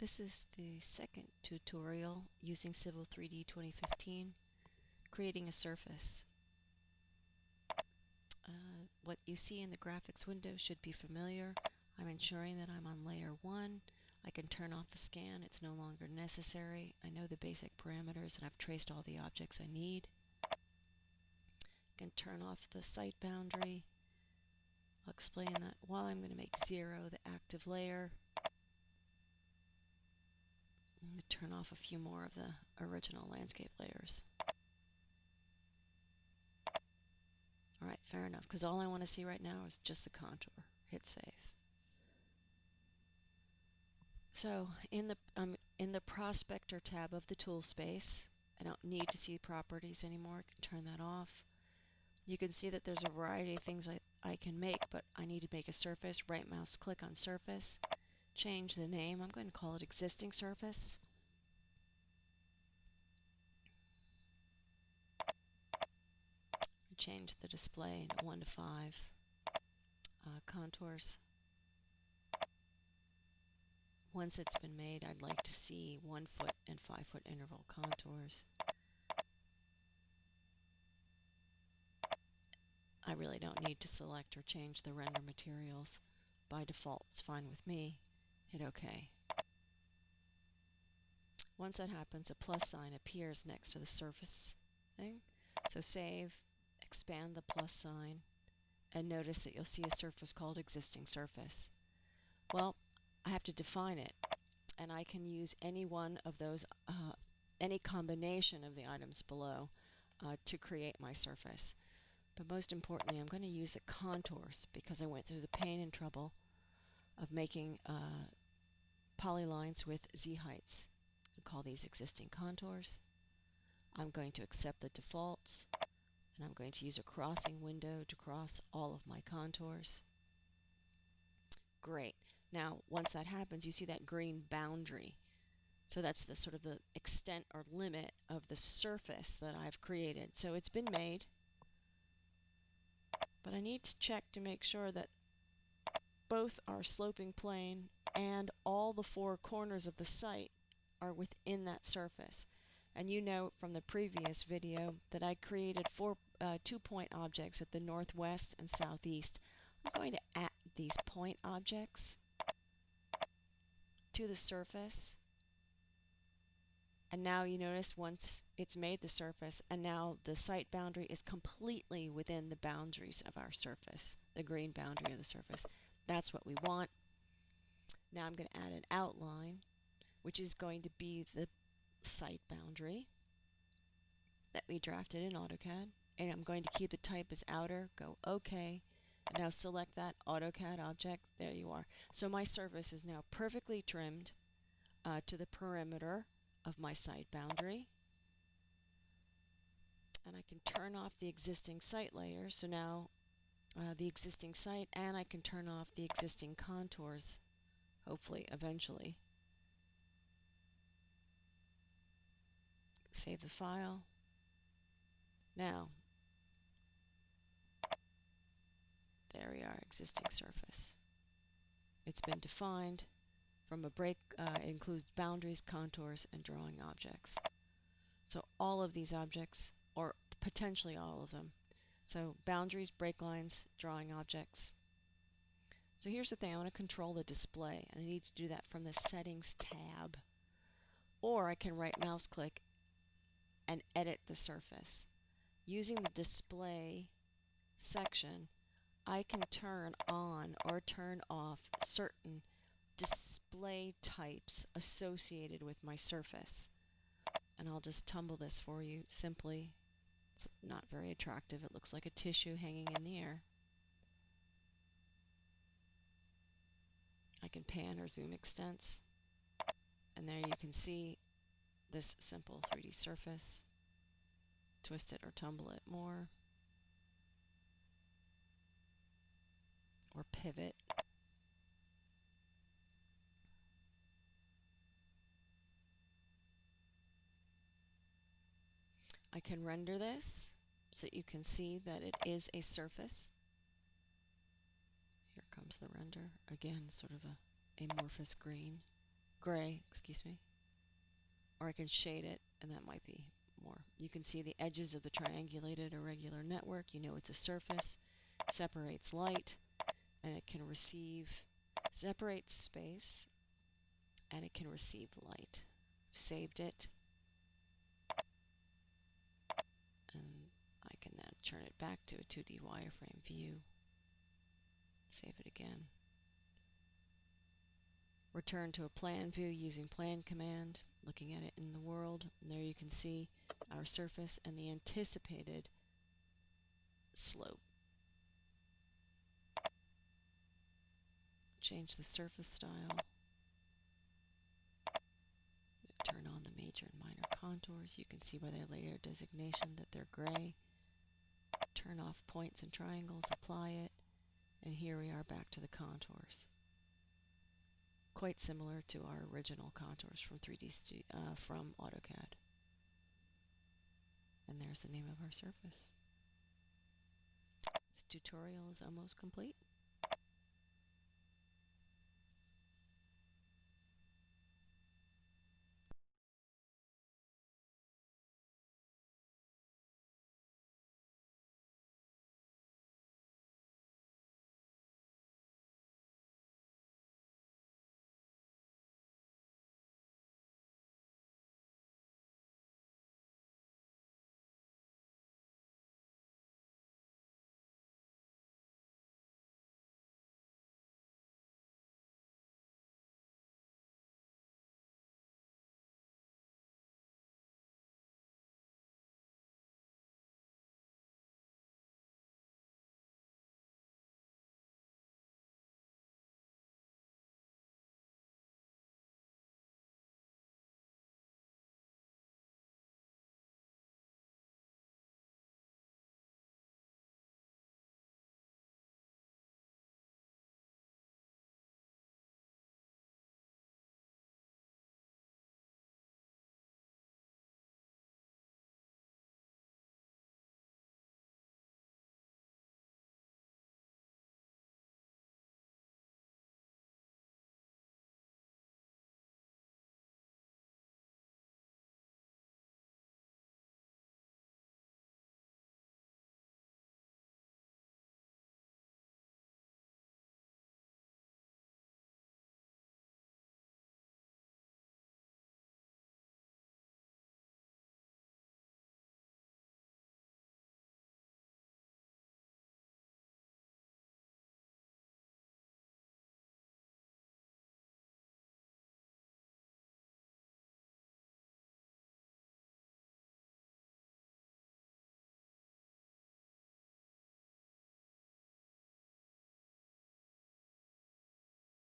This is the second tutorial using Civil 3D 2015, creating a surface. What you see in the graphics window should be familiar. I'm ensuring that I'm on layer 1. I can turn off the scan, it's no longer necessary. I know the basic parameters and I've traced all the objects I need. I can turn off the site boundary. I'll explain that while I'm going to make 0 the active layer. I'm going to turn off a few more of the original landscape layers. Alright, fair enough, because all I want to see right now is just the contour. Hit save. So in the Prospector tab of the tool space, I don't need to see properties anymore. I can turn that off. You can see that there's a variety of things I can make, but I need to make a surface. Right mouse click on surface. Change the name. I'm going to call it existing surface. Change the display to 1 to 5. Contours. Once it's been made, I'd like to see 1 foot and 5 foot interval contours. I really don't need to select or change the render materials. By default, it's fine with me. Hit OK. Once that happens, a plus sign appears next to the surface thing. So save, expand the plus sign, and notice that you'll see a surface called existing surface. Well, I have to define it, and I can use any one of those, any combination of the items below to create my surface. But most importantly, I'm going to use the contours because I went through the pain and trouble of making polylines with z-heights. I call these existing contours. I'm going to accept the defaults, and I'm going to use a crossing window to cross all of my contours. Great. Now, once that happens, you see that green boundary. So that's the sort of the extent or limit of the surface that I've created. So it's been made, but I need to check to make sure that both our sloping plane and all the 4 corners of the site are within that surface. And you know from the previous video that I created 4 2-point objects at the northwest and southeast. I'm going to add these point objects to the surface. And now you notice once it's made the surface, and now the site boundary is completely within the boundaries of our surface, the green boundary of the surface. That's what we want. Now I'm going to add an outline, which is going to be the site boundary that we drafted in AutoCAD. And I'm going to keep the type as outer, go OK. And now select that AutoCAD object. There you are. So my surface is now perfectly trimmed to the perimeter of my site boundary. And I can turn off the existing site layer. So now the existing site, and I can turn off the existing contours, hopefully, eventually. Save the file. Now, there we are, existing surface. It's been defined from a break. It includes boundaries, contours, and drawing objects. So all of these objects, or potentially all of them. So boundaries, break lines, drawing objects. So here's the thing, I want to control the display, and I need to do that from the Settings tab. Or I can right mouse click and edit the surface. Using the display section, I can turn on or turn off certain display types associated with my surface. And I'll just tumble this for you simply. It's not very attractive. It looks like a tissue hanging in the air. I can pan or zoom extents. And there you can see this simple 3D surface. Twist it or tumble it more. Or pivot. I can render this so that you can see that it is a surface. Here comes the render. Again, sort of a amorphous green. gray, excuse me, or I can shade it, and that might be more. You can see the edges of the triangulated irregular network. You know it's a surface. It separates light, and it can separates space, and it can receive light. I've saved it, and I can then turn it back to a 2D wireframe view. Save it again. Return to a plan view using plan command, looking at it in the world. And there you can see our surface and the anticipated slope. Change the surface style. Turn on the major and minor contours. You can see by their layer designation that they're gray. Turn off points and triangles, apply it, and here we are back to the contours. Quite similar to our original contours from from AutoCAD. And there's the name of our surface. This tutorial is almost complete.